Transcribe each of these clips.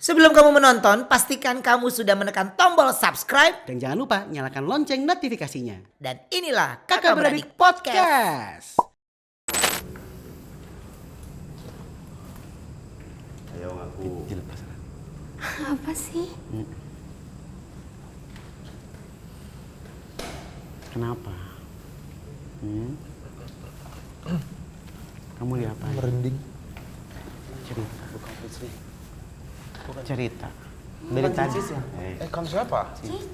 Sebelum kamu menonton, pastikan kamu sudah menekan tombol subscribe. Dan jangan lupa nyalakan lonceng notifikasinya. Dan inilah Kakak Kakak Beradik Beradik Podcast. Ayo ngaku. Dilepas. Apa sih? Kenapa? Kamu diapain? Merinding. Cerita. Cerita. Dari tadi Cicis ya? Kamu siapa? Cicis.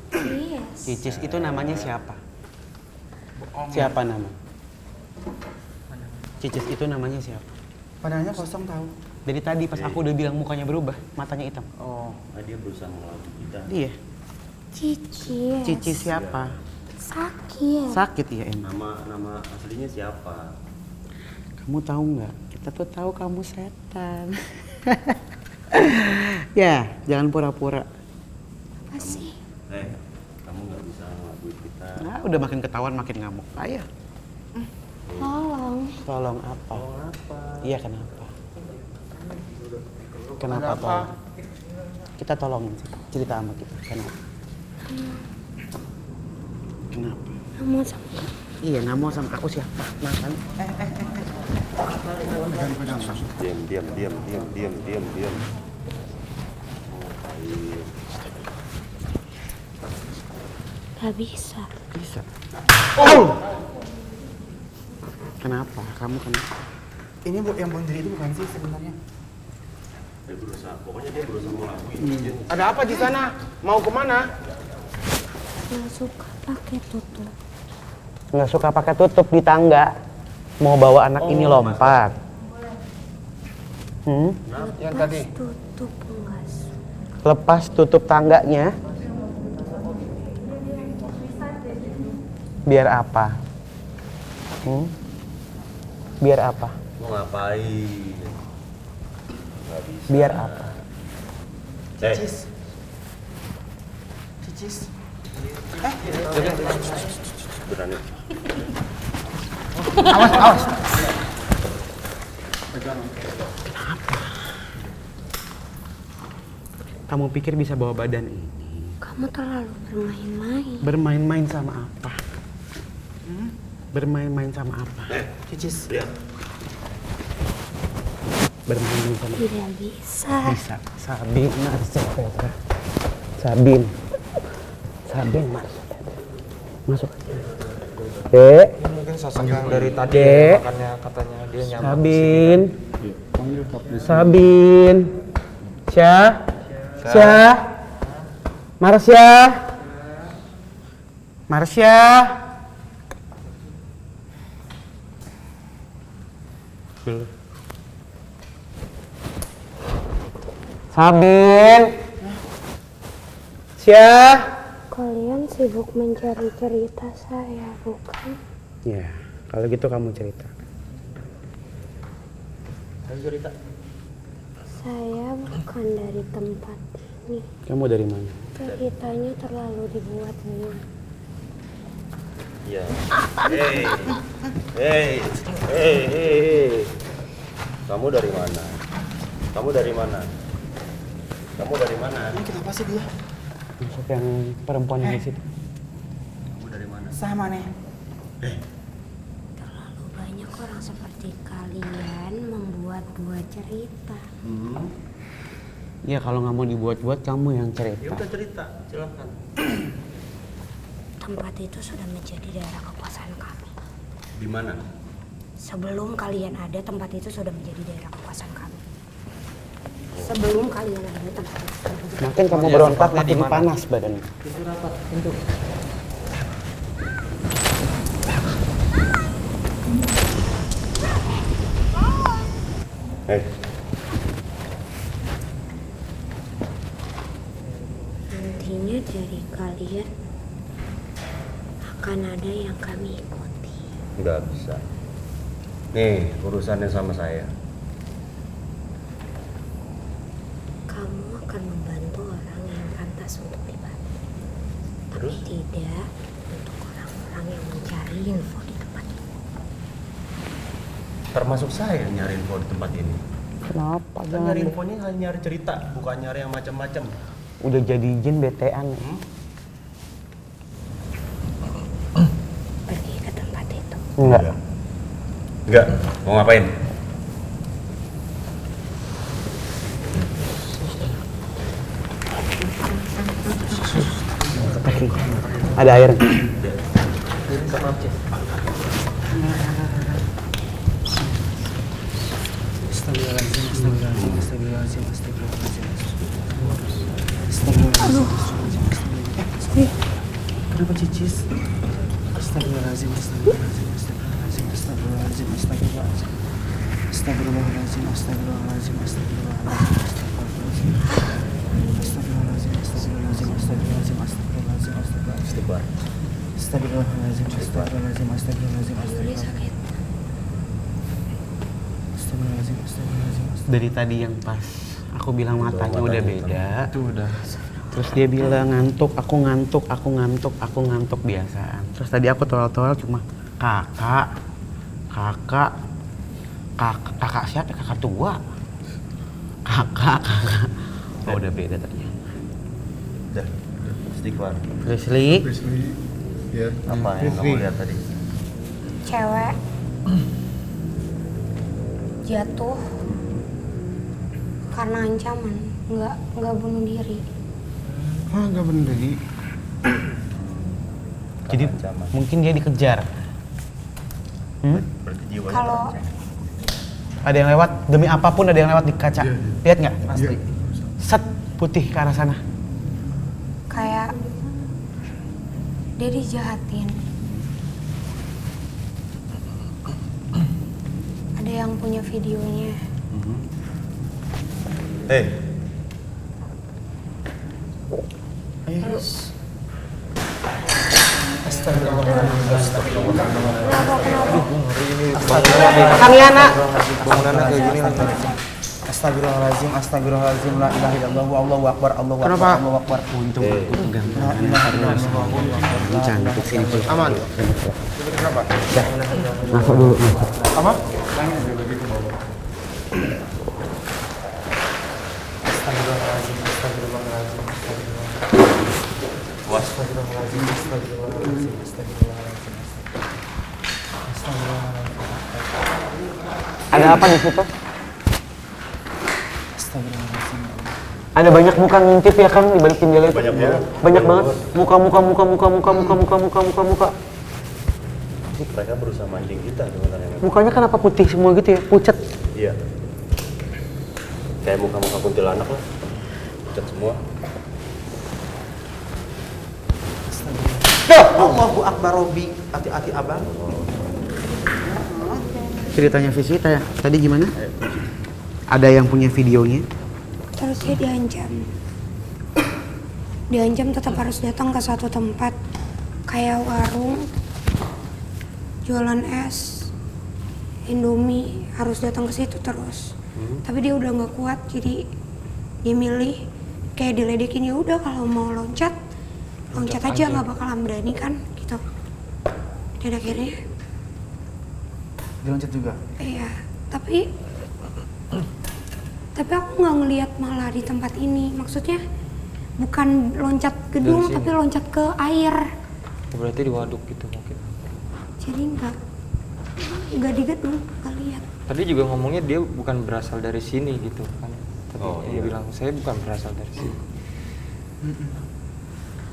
Cicis itu namanya siapa? Siapa nama? Cicis itu namanya siapa? Pandangannya kosong tahu. Dari tadi pas aku udah bilang mukanya berubah, matanya hitam. Oh. Dia berusaha melawan kita. Dia. Cicis. Cicis siapa? Sakit. Sakit ya emang. Nama aslinya siapa? Kamu tahu nggak? Kita tuh tahu kamu setan. Ya, jangan pura-pura. Apa sih? Kamu nggak bisa ngelakuin kita. Nah, udah makin ketahuan makin ngamuk. Ayo. Tolong. Tolong apa? Iya, kenapa? Kenapa tolong? Kita tolongin sih. Cerita sama kita. Kenapa? Kenapa? Kamu sama Iya, nggak mau sama aku siapa? Makan. Diam. gak bisa. Bisa. Oh! Kenapa? Kamu kenapa? Ini bu yang bunuh diri itu bukan sih sebenarnya? Pokoknya dia berusaha ngelakuin. Ada apa di sana? Mau kemana? Gak suka pakai tutup. Nggak suka pakai tutup di tangga. Mau bawa anak ini lompat. Yang tadi. Tutup enggak suka. Lepas tutup tangganya. Biar apa? Biar apa? Mau ngapain? Nggak bisa. Biar apa? Cicis. Berani. Awas. Kamu pikir bisa bawa badan ini? Kamu terlalu bermain-main. Bermain-main sama apa? Bermain-main sama apa? Cicis. Lihat. Bermain-main sama apa? Tidak bisa. Bisa. Sabin Marceta. Sabin Marceta. Masuk aja. Dek. Mungkin sosok yang dari tadi Dek. makanya katanya dia nyaman. Sabin. Sabin. Marsha. Belum. Sabin. Kalian sibuk mencari cerita saya, bukan? Ya, kalau gitu kamu cerita. Saya bukan dari tempat ini. Kamu dari mana? Ceritanya terlalu dibuat-buat. Iya. Hey. Kamu dari mana? Ini kenapa sih dia? Masuk yang perempuan yang di situ. Kamu dari mana? Sama nih. Terlalu banyak orang seperti kalian membuat-buat cerita. Ya kalau nggak mau dibuat-buat kamu yang Ya cerita. udah cerita, silakan. Tempat itu sudah menjadi daerah kekuasaan kami. Di mana? Sebelum kalian ada, tempat itu sudah menjadi daerah kekuasaan kami. Sebelum kalian ada, tempat itu sudah menjadi. Makin kamu berontak makin panas badannya. Hei. Nantinya dari kalian akan ada yang kami ikuti. Nggak bisa. Nih, urusannya sama saya. Kamu akan membantu orang yang pantas untuk dibantu. Tapi Terus? tidak untuk orang-orang yang mencari info di tempat ini. Termasuk saya nyari info di tempat ini. Kenapa? Kan Jangan nyari deh. infonya hanya nyari cerita, bukan nyari yang macam-macam. Udah jadi jin betean. Pergi ke tempat itu. Enggak. Enggak, mau ngapain? Ada air. Kenapa cicis? Astagfirullahaladzim, astagfirullahaladzim, astagfirullahaladzim, astagfirullahaladzim, astagfirullahaladzim. Astagfirullahaladzim, astagfirullahaladzim, astagfirullahaladzim, astagfirullahaladzim, astagfirullahaladzim, astagfirullahaladzim, astagfirullahaladzim, astagfirullahaladzim. Istighfar. Astagfirullahaladzim, astagfirullahaladzim, astagfirullahaladzim, astagfirullahaladzim. Astagfirullahaladzim, astagfirullahaladzim, astagfirullahaladzim. Dari tadi yang pas aku bilang matanya udah beda. Itu udah. Terus dia bilang ngantuk, aku ngantuk, aku ngantuk, aku ngantuk biasaan. Terus tadi aku tolol-tolol cuma kakak siapa? Kakak tua. Kakak. Oh udah beda ternyata. Udah, istighfar. Leslie, Ya. Apa yang kamu lihat tadi? Cewek jatuh karena ancaman, nggak bunuh diri. Ah, nggak bener tadi. jadi Ancaman. mungkin dia dikejar. Berarti jiwanya Kalau terancam. Ada yang lewat, demi apapun ada yang lewat di kaca. Iya. Lihat nggak? Iya. Set putih ke arah sana. kayak dia dijahatin. Ada yang punya videonya. Hei, Kang Yana. Bangunannya kayak gini lah. Astagfirullahaladzim, astagfirullahaladzim, la ilaha illallah, Allahu akbar, Allahu akbar, Kenapa? Allahu akbar. Untung aku pegang La ilaha illallah. ini cantik sini. Aman. Ini kenapa? Masuk dulu. Apa? Astagfirullahaladzim, astagfirullahaladzim, astagfirullahaladzim. Astagfirullahaladzim, astagfirullahaladzim, astagfirullahaladzim. Astagfirullahaladzim. Ada apa di situ? Astagfirullahaladzim. Ada banyak muka ngintip ya Kang di balik jendela itu. banyak banget. Banyak banget. Muka. Mereka berusaha mancing kita sebenarnya. Mukanya kenapa putih semua gitu ya? Pucat. Iya. Kayak muka-muka kuntilanak lah. Pucat semua. Allahu akbar Robi, hati-hati abang. Ceritanya Visita ya. Tadi gimana? Ada yang punya videonya? Terus dia diancam. Diancam tetap harus datang ke satu tempat kayak warung, jualan es, Indomie, harus datang ke situ terus. Tapi dia udah nggak kuat, jadi dia milih kayak diledekin, ya udah kalau mau loncat aja, nggak bakalan berani kan gitu. Dan akhirnya Diloncat juga. iya, tapi aku nggak ngelihat malah di tempat ini. Maksudnya bukan loncat gedung, Dari sini. tapi loncat ke air. Berarti di waduk gitu mungkin. Jadi nggak di gedung, nggak lihat. Tadi juga ngomongnya dia bukan berasal dari sini gitu kan. Tadi Oh, dia iya. bilang saya bukan berasal dari sini.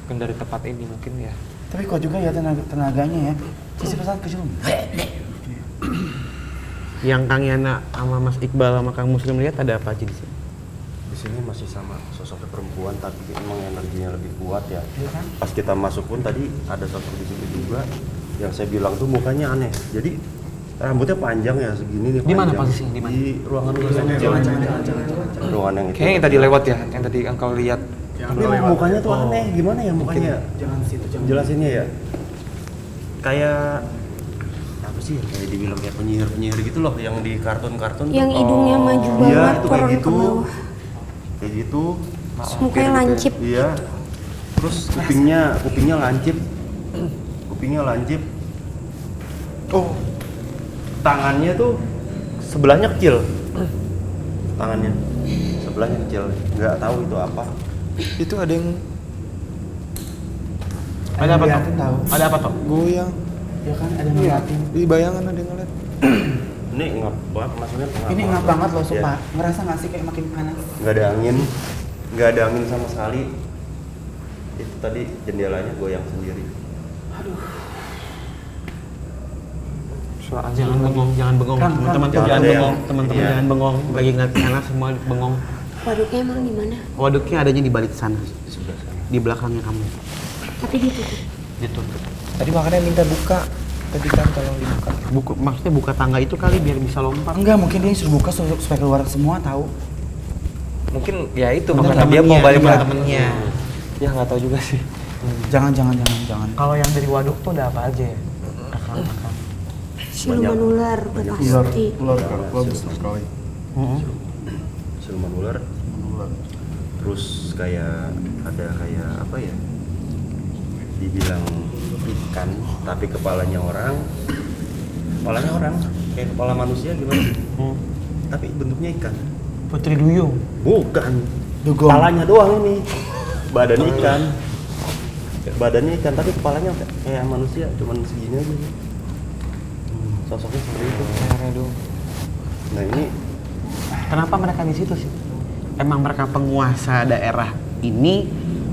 Bukan dari tempat ini mungkin ya. Tapi kok juga ya tenaganya ya. Sisi pesan kecil. Yang Kang Yana sama Mas Iqbal sama Kang Muslim lihat ada apa aja di sini? Di sini masih sama sosoknya perempuan, tapi emang energinya lebih kuat ya. Pas kita masuk pun tadi ada sosok di situ juga. Yang saya bilang tuh mukanya aneh. Jadi rambutnya panjang ya segini nih. Di mana panjang. posisinya? Di mana? Di ruangan ruangan yang itu. Kayaknya yang tadi lewat ya, yang tadi engkau lihat. Tapi mukanya tuh aneh. Gimana ya mukanya? Jangan situ, jangan. Jelasinnya ya. Kayak apa sih? Kayak dibilang kayak penyihir gitu loh, yang di kartun-kartun. Yang tuh. hidungnya maju Iya, banget, itu kayak turun ke gitu. bawah. Kayak gitu. Terus mukanya lancip. Iya. Terus kupingnya lancip. Kupingnya lancip. Oh. Tangannya tuh sebelahnya kecil. tangannya sebelahnya kecil, nggak tahu itu apa. Itu ada yang Ada apa ngeliatin tuh? tahu. Ada apa tuh? Goyang. Ya kan ada yang ngeliatin. Di bayangan ada yang ngeliat. Ini ngap banget, maksudnya Ini ngap banget loh, Iya. sumpah. Ngerasa nggak sih kayak makin panas? Nggak ada angin, nggak ada angin sama sekali. Itu tadi jendelanya goyang sendiri. Jangan bengong, jangan bengong. Kan, Teman-teman tuh jangan jangan ada bengong. yang- Teman-teman iya. jangan bengong. Lagi ngeliat ke sana semua bengong. Waduknya emang di mana? Waduknya adanya di balik sana, Sebelah sana. di belakangnya kamu. Tapi ditutup. Ditutup. Tadi makanya minta buka. Tadi kan tolong dibuka. Maksudnya buka tangga itu kali biar bisa lompat. Enggak, mungkin dia suruh buka supaya keluar semua tahu. Mungkin ya itu Bener, makanya dia mau balik bener, ke temennya. Ya nggak tahu juga sih. Jangan. Kalau yang dari waduk tuh ada apa aja ya? Kakak. Siluman ular udah pasti. Ular besar sekali. Siluman ular. Terus kayak ada kayak apa ya? Dibilang ikan, tapi kepalanya orang. Kepalanya orang, kayak kepala manusia gimana? Tapi bentuknya ikan. Putri Duyung. Bukan. Dugong. Kepalanya doang ini. Badan ikan. Badannya ikan tapi kepalanya kayak manusia, cuman segini aja. Sosoknya seperti itu. Nah ini Kenapa mereka di situ sih? Emang mereka penguasa daerah ini,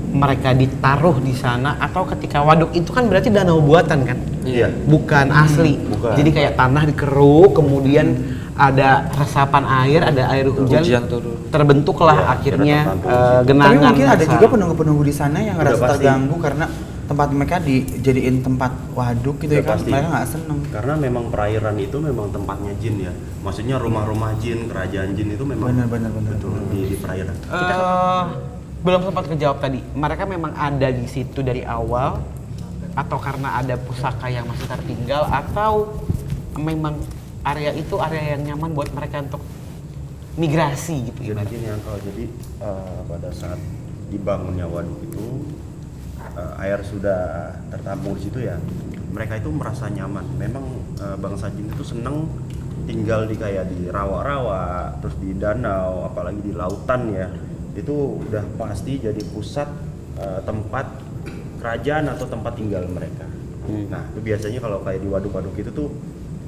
mereka ditaruh di sana, atau ketika waduk itu kan berarti danau buatan kan? iya. Bukan asli. Bukan. Jadi kayak tanah dikeruk, kemudian ada resapan air, ada air hujan, Hujan turun. terbentuklah Iya, akhirnya terbentuk genangan. Tapi mungkin ada besar. juga penunggu-penunggu di sana yang Udah ngerasa pasti. terganggu karena tempat mereka dijadiin tempat waduk gitu ya Udah kan. pasti. Mereka nggak seneng. Karena memang perairan itu memang tempatnya jin ya. Maksudnya rumah-rumah jin, kerajaan jin itu memang Benar. betul di perairan. Belum sempat kejawab tadi. Mereka memang ada di situ dari awal, atau karena ada pusaka yang masih tertinggal, atau memang area itu area yang nyaman buat mereka untuk migrasi gitu Jadi gimana? gini Uncle, jadi pada saat dibangunnya waduk itu air sudah tertampung di situ ya. Mereka itu merasa nyaman. Memang bangsa jin itu seneng tinggal di kayak di rawa-rawa, terus di danau, apalagi di lautan ya. Itu udah pasti jadi pusat tempat kerajaan atau tempat tinggal mereka. Nah, itu biasanya kalau kayak di waduk-waduk itu tuh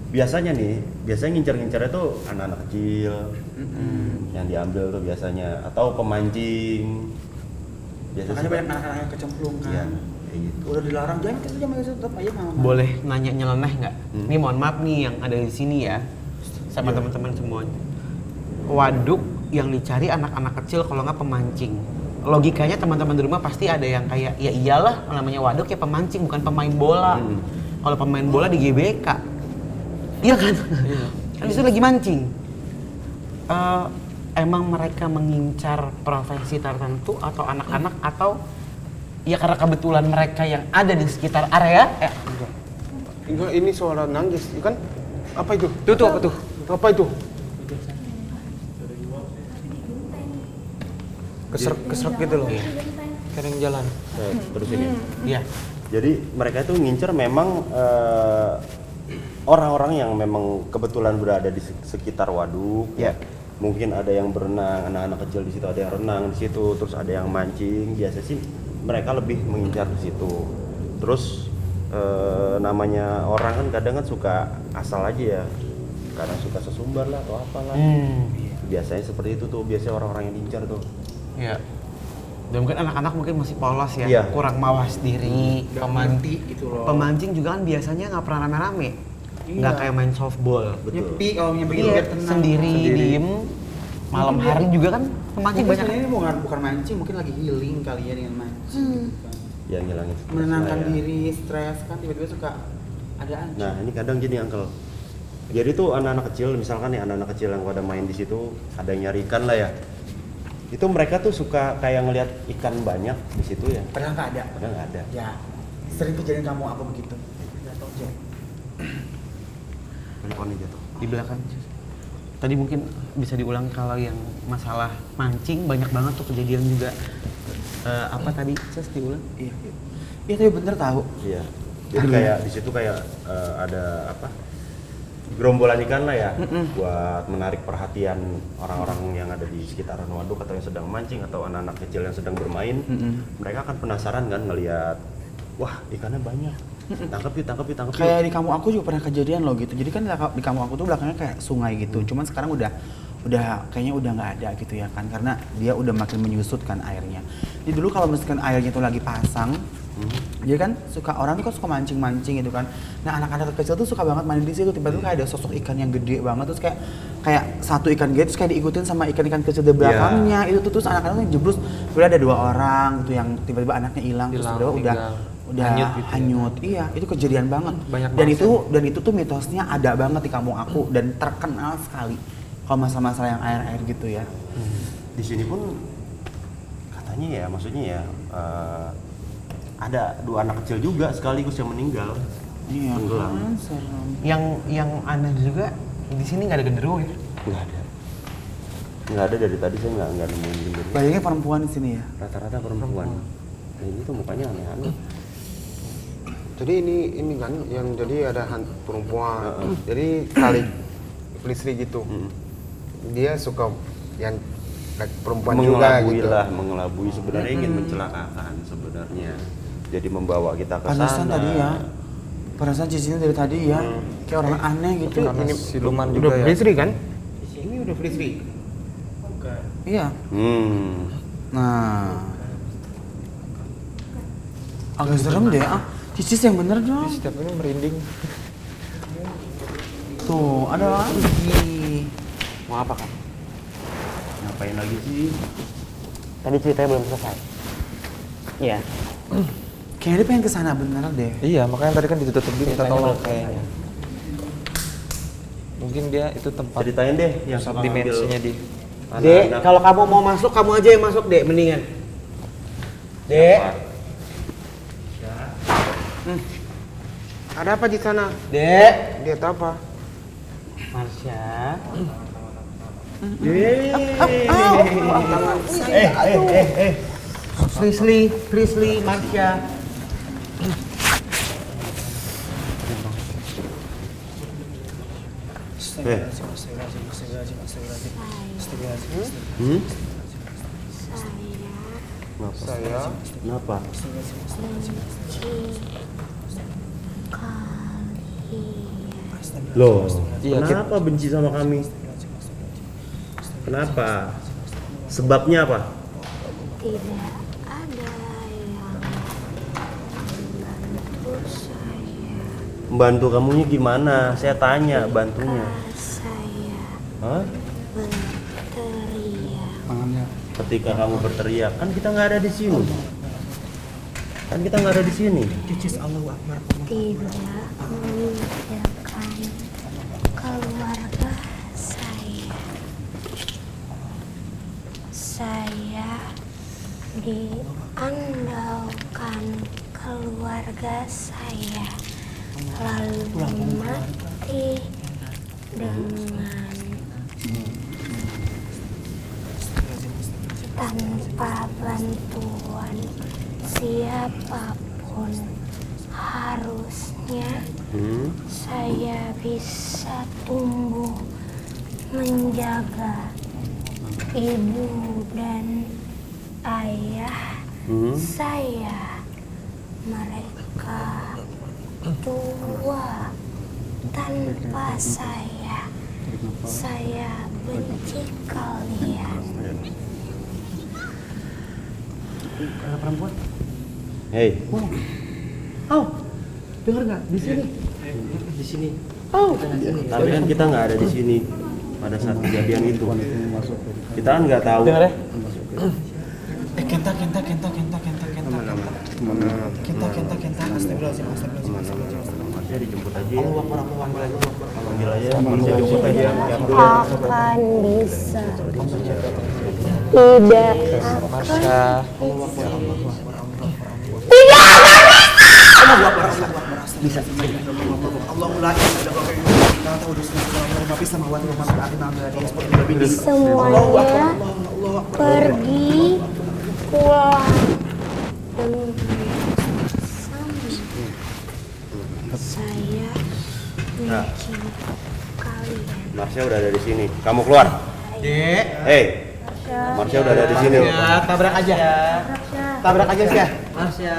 biasanya ngincar-ngincarnya tuh anak-anak kecil yang diambil tuh biasanya, atau pemancing. Biasanya Makanya suka- banyak anak-anak yang kecemplung kan. Iya, kayak gitu. Udah dilarang jangan kita jangan tetap aja mama. Boleh nanya nyeleneh nggak? Ini mohon maaf nih yang ada di sini ya, sama Iya. teman-teman semuanya. Waduk yang dicari anak-anak kecil kalau nggak pemancing. Logikanya teman-teman di rumah pasti ada yang kayak, ya iyalah namanya waduk ya pemancing, bukan pemain bola. Kalau pemain bola di GBK, iya kan? Kan itu lagi mancing. Emang mereka mengincar profesi tertentu atau anak-anak, atau ya karena kebetulan mereka yang ada di sekitar area? Enggak, ini suara nangis, kan? Apa itu? Tuh apa tuh? Apa itu? Keserek gitu loh. Kering jalan. Terus ini. Iya. Jadi mereka itu ngincer memang orang-orang yang memang kebetulan berada di sekitar waduk. Ya. Mungkin ada yang berenang, anak-anak kecil di situ, ada yang renang di situ, terus ada yang mancing. Biasa sih mereka lebih mengincar di situ. Terus namanya orang kan kadang kan suka asal aja ya. Kadang suka sesumbar lah atau apalah. Biasanya seperti itu tuh, biasanya orang-orang yang diincar tuh. Iya. Dan mungkin anak-anak mungkin masih polos ya, Iya. kurang mawas diri. Gitu loh. Pemancing juga kan biasanya nggak pernah rame-rame, nggak kayak main softball. Betul. Nyepi kalau nyepi Iya, biar tenang. sendiri, diem. Malam hari juga kan pemancing Mungkin banyak. ini bukan mancing, mungkin lagi healing kali ya dengan mancing. Yang ngilangin stres Menenangkan lah ya. diri, stres kan tiba-tiba suka ada anjing. Nah ini kadang gini Uncle. Jadi tuh anak-anak kecil, misalkan nih anak-anak kecil yang pada main di situ, ada yang nyari ikan lah ya. Itu mereka tuh suka kayak ngelihat ikan banyak di situ ya. Padahal nggak ada. Padahal nggak ada. Ya, sering kejadian kamu apa begitu? Nggak tahu Jack. Handphone jatuh. Di belakang. Tadi mungkin bisa diulang kalau yang masalah mancing banyak banget tuh kejadian juga. Apa tadi? Ces diulang? Iya. Iya tapi bener tahu. Iya. Jadi kayak di situ kayak ada apa? gerombolan ikan lah ya, buat menarik perhatian orang-orang yang ada di sekitaran waduk atau yang sedang mancing atau anak-anak kecil yang sedang bermain. Mereka akan penasaran kan ngelihat, wah ikannya banyak, tangkap yuk. Kayak di kampung aku juga pernah kejadian loh gitu. Jadi kan di kampung aku tuh belakangnya kayak sungai gitu. Cuman sekarang udah kayaknya udah nggak ada gitu ya kan, karena dia udah makin menyusut kan airnya. Jadi dulu kalau misalkan airnya tuh lagi pasang, jadi kan orang tuh kan suka mancing gitu kan. Nah anak-anak kecil tuh suka banget main di situ. Tiba-tiba kayak ada sosok ikan yang gede banget, terus kayak satu ikan gede terus kayak diikutin sama ikan-ikan kecil di belakangnya. Itu tuh terus anak-anak jebrus. Kemudian ada 2 orang gitu yang tiba-tiba anaknya hilang, terus tiba-tiba udah hanyut. Iya, itu kejadian banget. Dan itu tuh mitosnya ada banget di kampung aku dan terkenal sekali kalau masalah-masalah yang air-air gitu ya. Di sini pun katanya ya, maksudnya ya ada 2 anak kecil juga sekaligus yang meninggal. Iya, tenggelam. serem. Yang aneh juga di sini nggak ada genderuwo ya? Nggak ada dari tadi, saya nggak nemuin genderuwo. Banyaknya perempuan di sini ya. Rata-rata perempuan. Nah, ini tuh mukanya aneh-aneh. Jadi ini kan yang jadi ada perempuan. Jadi kali Felisri gitu. Dia suka yang perempuan juga gitu. Mengelabui sebenarnya ingin mencelakakan sebenarnya. Jadi membawa kita ke Pantesan sana. tadi ya. Pantesan cicinya dari tadi ya. Kayak orang aneh gitu. Karena siluman Udah juga ya. Felisri kan? Ini udah Frisbee. Iya. Nah. Agak serem deh. Cicis yang bener dong. Setiap ini merinding. Tuh, ada lagi. Mau apa kan? Ngapain lagi sih? Tadi ceritanya belum selesai. Iya. Kayaknya dia pengen kesana bener deh. Iya, makanya tadi kan ditutup dulu minta tolong. Kayaknya. Mungkin dia itu tempat Ceritain deh yang pusat suka dimensinya ngambil di. Dek, anak-anak. kalau kamu mau masuk, kamu aja yang masuk, Dek, mendingan. Dek, Ada apa di sana? Dek. Lihat apa? Marsha. Frisli, Marsha. Saya Kenapa? Loh, Iya, kenapa benci sama kami? Kenapa? Sebabnya apa? Tidak ada yang membantu saya. Membantu kamunya gimana? Saya tanya, bantunya. Saya Hah? berteriak. Ketika kamu berteriak, kan kita nggak ada di sini. Kan kita nggak ada di sini. Cicis Allahu Akbar. Tidak memikirkan keluarga saya. Saya diandalkan keluarga saya, lalu mati dengan tanpa bantuan siapapun. Harusnya saya bisa tumbuh menjaga ibu dan ayah saya. Mereka tua tanpa saya. Saya benci kalian. Ada perempuan. Hei, Dengar nggak? Di sini. Di sini. tapi kan kita nggak ada di sini pada saat kejadian itu. Kita kan nggak tahu. Dengar ya? Kenta. Astagfirullahaladzim. Marsha dijemput aja ya. Panggil aja, Marsha jemput aja. Akan bisa. Tidak Marsha. semuanya pergi pulang dengan sama. Saya benci Marsha udah ada di sini. Kamu keluar. Dek. Hei. Marsha udah ada di sini. Ya, tabrak aja. Tabrak aja sih ya. Marsha.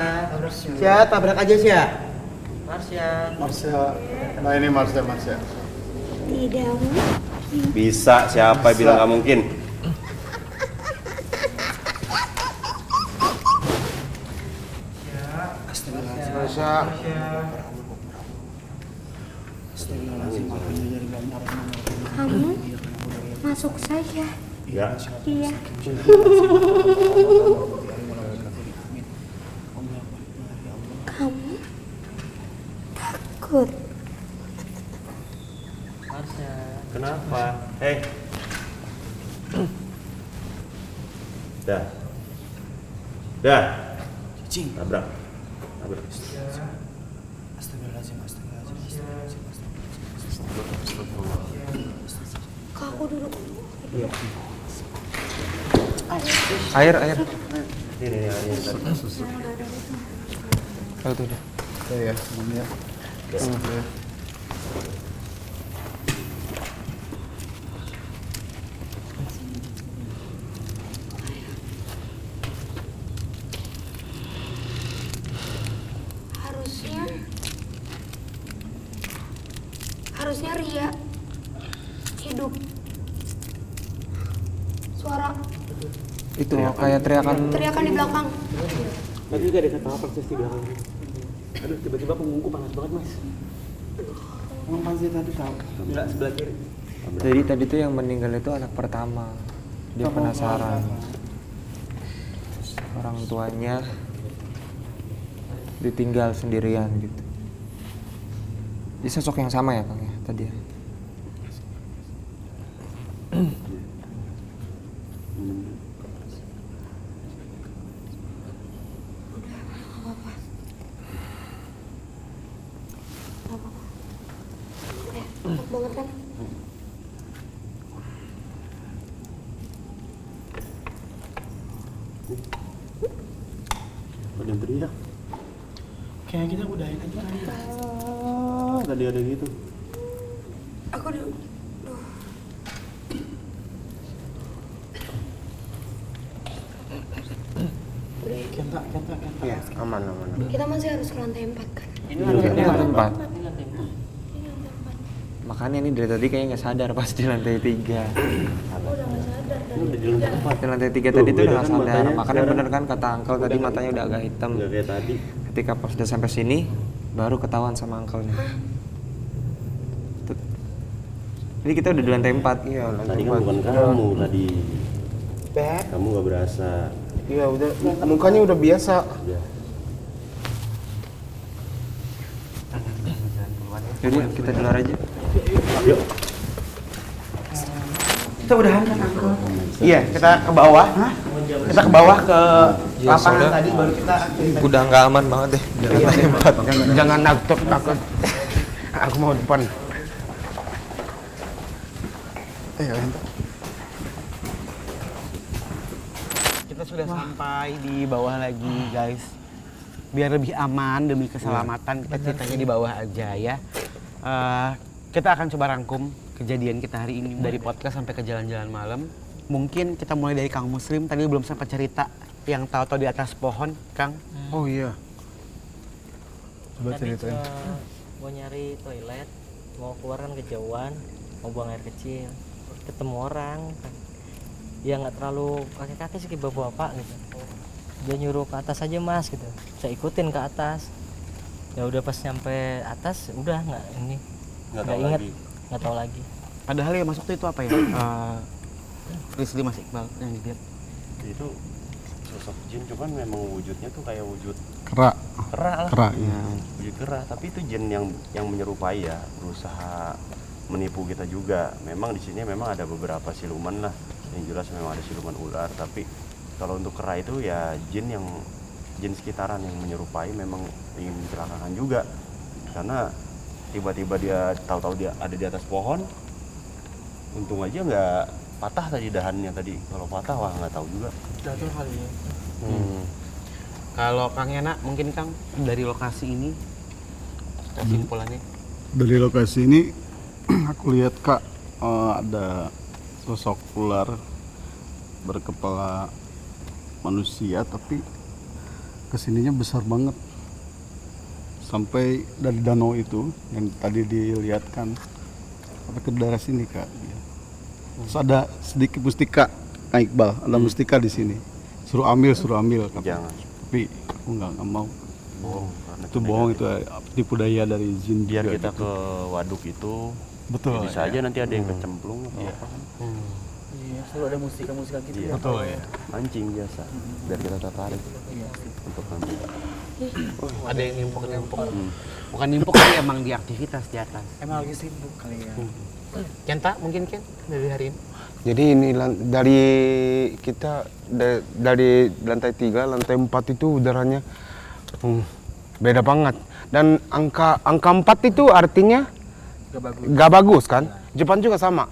Sia, tabrak aja sih ya. Marsha. Marsha. Nah ini Marsha. Tidak Bisa, siapa yang bilang nggak mungkin? Marsha. kamu masuk saja. Ya. Iya. Kamu takut. Marsha. Kenapa? Hei. Dah. Tabrak. Kak, aku duduk. Air. Ini tadi. Oh, itu udah. Ya, semuanya. Harusnya Ria hidup. Suara Itu kayak teriakan. teriakan di belakang. Tadi juga ada ketawa persis di belakang. Aduh, tiba-tiba punggungku panas banget, Mas. Emang pasti tadi tahu. Enggak, sebelah kiri. Jadi tadi tuh yang meninggal itu anak pertama. Dia penasaran. Orang tuanya ditinggal sendirian gitu. Ini sosok yang sama ya Kang ya tadi ya? Enak banget kan? Ada yang teriak. Kayak kita udahin aja kali ya. Tadi ada gitu. Aku udah. Kenta. Iya, aman. Kita masih harus ke lantai 4 kan? Ini lantai 4. Makanya ini dari tadi kayaknya nggak sadar pas di lantai 3. Di lantai 3 tadi tuh udah nggak sadar. Makanya bener kan kata Uncle tadi matanya udah agak hitam. Nggak kayak tadi. Ketika pas udah sampai sini baru ketahuan sama Uncle-nya. Tuh. Jadi kita udah di lantai 4. Iya, Tadi kan bukan kamu tadi. Kamu nggak berasa. Iya, udah mukanya udah biasa. Udah. Jadi kita di luar aja. Yuk. Kita udahan kan, Uncle? Iya, kita ke bawah. Kita ke bawah ke lapangan soalnya tadi baru kita. Udah nggak aman banget deh. Jangan takut. Aku mau depan. Kita sudah sampai di bawah lagi, guys. Biar lebih aman demi keselamatan kita ceritanya di bawah aja ya. Kita akan coba rangkum kejadian kita hari ini dari podcast sampai ke jalan-jalan malam. Mungkin kita mulai dari Kang Muslim. Tadi belum sempat cerita yang tahu-tahu di atas pohon, Kang. Oh iya. Coba Tadi ceritain. mau nyari toilet, mau keluar kan kejauhan, mau buang air kecil, ketemu orang, ya nggak terlalu kaki-kaki sih bapak-bapak gitu. Dia nyuruh ke atas aja mas gitu, saya ikutin ke atas. Ya udah pas nyampe atas, udah nggak tahu inget, lagi. nggak tahu lagi. Padahal yang masuk itu apa ya? Rizli Mas Iqbal yang dilihat. Itu sosok jin cuman memang wujudnya tuh kayak wujud Kera. kera lah. Kera, iya. Wujud kera, tapi itu jin yang menyerupai ya, berusaha menipu kita juga. Memang di sini memang ada beberapa siluman lah. Yang jelas memang ada siluman ular, tapi kalau untuk kera itu ya jin sekitaran yang menyerupai, memang ingin mencelakakan juga. Karena tiba-tiba dia tahu-tahu dia ada di atas pohon. Untung aja nggak patah tadi dahannya tadi. Kalau patah wah nggak tahu juga. Jatuh kali ya. Kalau Kang Yana, mungkin Kang dari lokasi ini kesimpulannya. Dari lokasi ini Aku lihat Kak, ada sosok ular berkepala manusia tapi kesininya besar banget. Sampai dari danau itu yang tadi dilihatkan sampai ke daerah sini Kak. Terus ada sedikit mustika, Kak Iqbal, ada mustika di sini. Suruh ambil Kak. Jangan. Tapi aku nggak mau. Bohong. Karena Itu bohong, itu tipu daya dari jin biar juga kita gitu. ke waduk itu Betul. bisa aja nanti ada yang kecemplung atau apa kan. Iya, selalu ada musika-musika gitu Iya. ya. Betul ya. Mancing biasa biar kita tertarik untuk ambil. Ada yang nimpuk. Bukan nimpuk tapi emang di aktivitas di atas. Emang lagi sibuk kali ya. Kenta mungkin Ken dari hari ini. Jadi ini dari kita dari lantai 3, lantai 4 itu udaranya beda banget. Dan angka 4 itu artinya gak bagus kan? Jepang juga sama.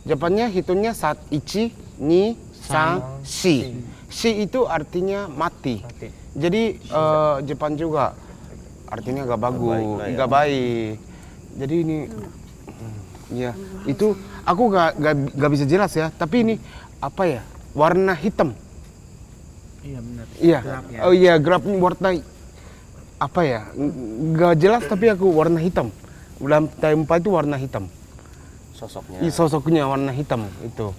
Japannya hitungnya saat ichi, ni, sang, shi. Shi itu artinya mati. Jadi Jepang juga artinya gak bagus, baik lah ya. gak baik. Jadi ini ya itu aku gak bisa jelas ya. Tapi ini apa ya? Warna hitam. Iya benar. Iya. Gelap ya. Oh iya, gelapnya warna apa ya? Gak jelas tapi aku warna hitam. Lantai 4 itu warna hitam. Sosoknya. Sosoknya warna hitam itu.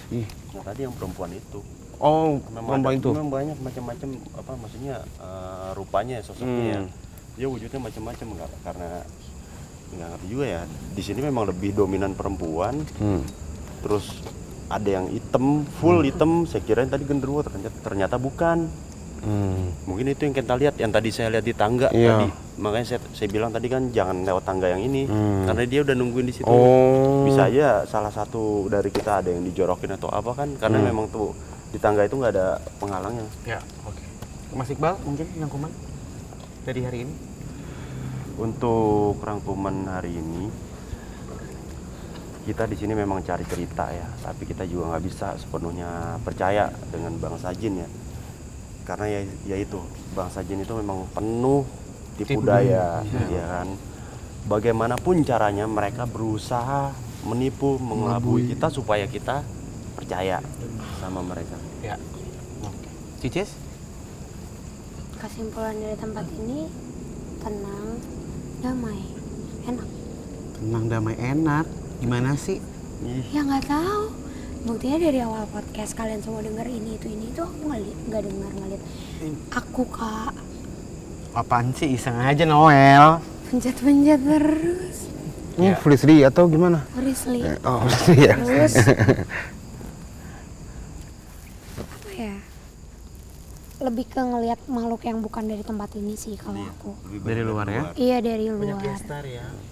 Ih. Nah, tadi yang perempuan itu. Oh, Memang perempuan itu. Memang banyak macam-macam apa maksudnya rupanya sosoknya. Ya. Dia wujudnya macam-macam enggak karena nggak ngerti juga ya. Di sini memang lebih dominan perempuan. Terus ada yang hitam, full hitam. Saya kirain tadi genderuwo, ternyata bukan. Mungkin itu yang kita lihat, yang tadi saya lihat di tangga Iya. tadi. Makanya saya bilang tadi kan jangan lewat tangga yang ini, karena dia udah nungguin di situ. Oh. Bisa aja salah satu dari kita ada yang dijorokin atau apa kan, karena memang tuh di tangga itu nggak ada penghalangnya. Ya, oke. Mas Iqbal mungkin rangkuman dari hari ini. Untuk rangkuman hari ini, kita di sini memang cari cerita ya, tapi kita juga nggak bisa sepenuhnya percaya dengan bangsa jin ya, karena ya itu bangsa jin itu memang penuh tipu daya, ya kan. Bagaimanapun caranya mereka berusaha menipu, mengelabui kita supaya kita percaya sama mereka. Ya. Oke. Cicis? Kesimpulan dari tempat ini tenang, damai, enak. Tenang, damai, enak. Gimana sih? Ya nggak tahu. Buktinya dari awal podcast kalian semua denger ini itu aku nggak dengar ngeliat. Aku Kak Apaan sih? Iseng aja Noel. pencet terus. Frisri atau gimana? Risli. Oh, Frisri ya. Terus apa ya? Lebih ke ngelihat makhluk yang bukan dari tempat ini sih kalau aku. Dari luar ya? Iya dari luar. ya.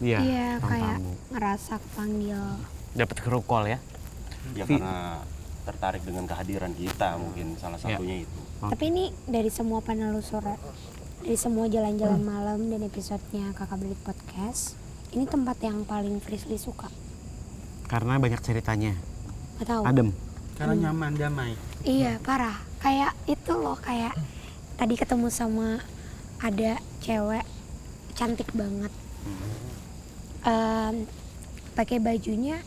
Iya. Iya kayak tamu. ngerasa panggil. Dapat kerukol ya? Ya karena tertarik dengan kehadiran kita mungkin salah satunya itu. Tapi ini dari semua penelusur, dari semua jalan-jalan malam dan episodenya Kakak Belit Podcast, ini tempat yang paling Frisli suka. Karena banyak ceritanya. Gak tahu. Adem. Karena nyaman, damai. Iya parah. Kayak itu loh, kayak tadi ketemu sama ada cewek cantik banget. Pakai bajunya,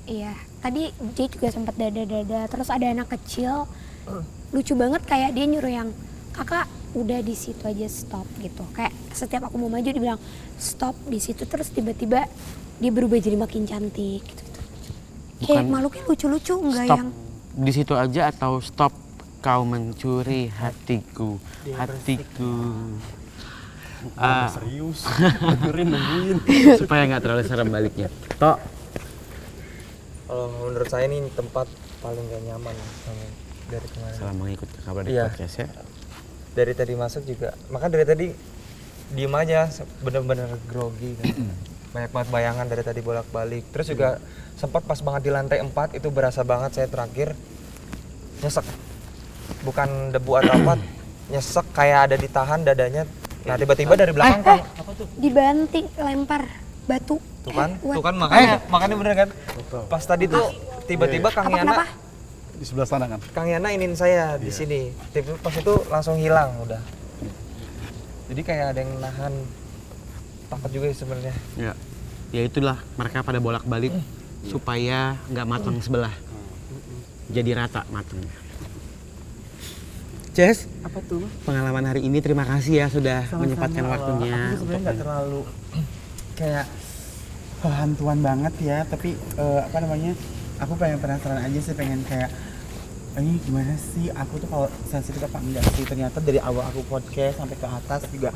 iya. Tadi dia juga sempat dada-dada. Terus ada anak kecil, lucu banget kayak dia nyuruh yang kakak udah di situ aja stop gitu. Kayak setiap aku mau maju dia bilang stop di situ. Terus tiba-tiba dia berubah jadi makin cantik gitu. Kayak makhluknya lucu-lucu nggak Stop yang di situ aja atau stop kau mencuri hatiku, hatiku. Serius, nungguin. Supaya nggak terlalu serem baliknya. Tok, Kalau menurut saya ini tempat paling gak nyaman dari kemarin. selama mengikuti kabar di Iya. podcast ya. Dari tadi masuk juga, maka dari tadi diem aja, bener-bener grogi kan. Banyak banget bayangan dari tadi bolak-balik. Terus juga sempat pas banget di lantai 4 itu berasa banget saya terakhir nyesek. Bukan debu atau apa, nyesek kayak ada ditahan dadanya. Nah tiba-tiba dari belakang kan, dibanting lempar batu. tuh kan, What? tuh kan makanya bener kan. Pas tadi tuh tiba-tiba Kang Apa Yana, kenapa? Di sebelah sana kan. Kang Yana inin saya di sini. Tiba pas itu langsung hilang udah. Jadi kayak ada yang nahan. Takut juga sih sebenarnya. Ya. Ya itulah mereka pada bolak-balik supaya nggak matang sebelah. Jadi rata matangnya. Ces, Apa tuh? pengalaman hari ini terima kasih ya sudah menyempatkan waktunya. Aku sebenarnya nggak terlalu kayak hantuan banget ya, tapi apa namanya? Aku pengen penasaran aja sih, pengen kayak ini gimana sih aku tuh kalau sensitif apa enggak sih. Ternyata dari awal aku podcast sampai ke atas juga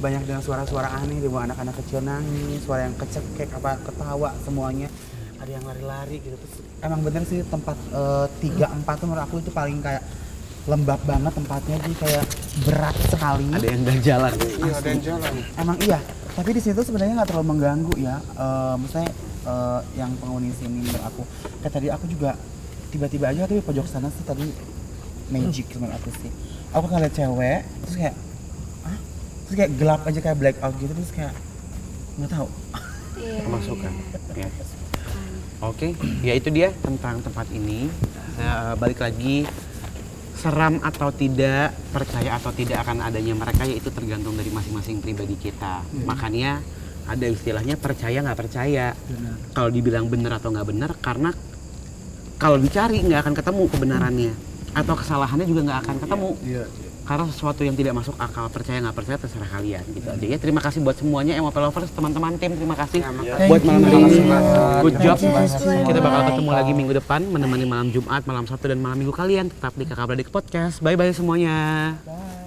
banyak dengan suara-suara aneh, dari anak-anak kecil nangis, suara yang kecekek, apa ketawa semuanya. Ada yang lari-lari gitu. Terus emang bener sih tempat 3-4 tuh menurut aku itu paling kayak lembab banget tempatnya, jadi kayak berat sekali. Ada yang gak jalan. Iya, ada yang jalan. Emang iya, tapi di situ sebenarnya nggak terlalu mengganggu ya. Maksudnya yang penghuni sini menurut aku. Kayak tadi aku juga tiba-tiba aja tapi pojok sana sih tadi magic menurut aku sih. Aku ngeliat cewek, terus kayak, terus kayak gelap aja kayak blackout gitu, terus kayak nggak tahu. Kemasukan. Ya. Oke, ya itu dia tentang tempat ini. Balik lagi, seram atau tidak, percaya atau tidak akan adanya mereka, yaitu tergantung dari masing-masing pribadi kita. Makanya ada istilahnya percaya nggak percaya. Kalau dibilang benar atau nggak benar, karena kalau dicari nggak akan ketemu kebenarannya, atau kesalahannya juga nggak akan ketemu. Karena sesuatu yang tidak masuk akal, percaya nggak percaya terserah kalian gitu aja ya. Terima kasih buat semuanya MOP Lovers, teman-teman tim, terima kasih buat malam hari ini. Good job. Kita bakal ketemu lagi minggu depan menemani malam Jumat, malam Sabtu dan malam Minggu kalian. Tetap di Kakak Beradik Podcast. Bye bye semuanya. Bye.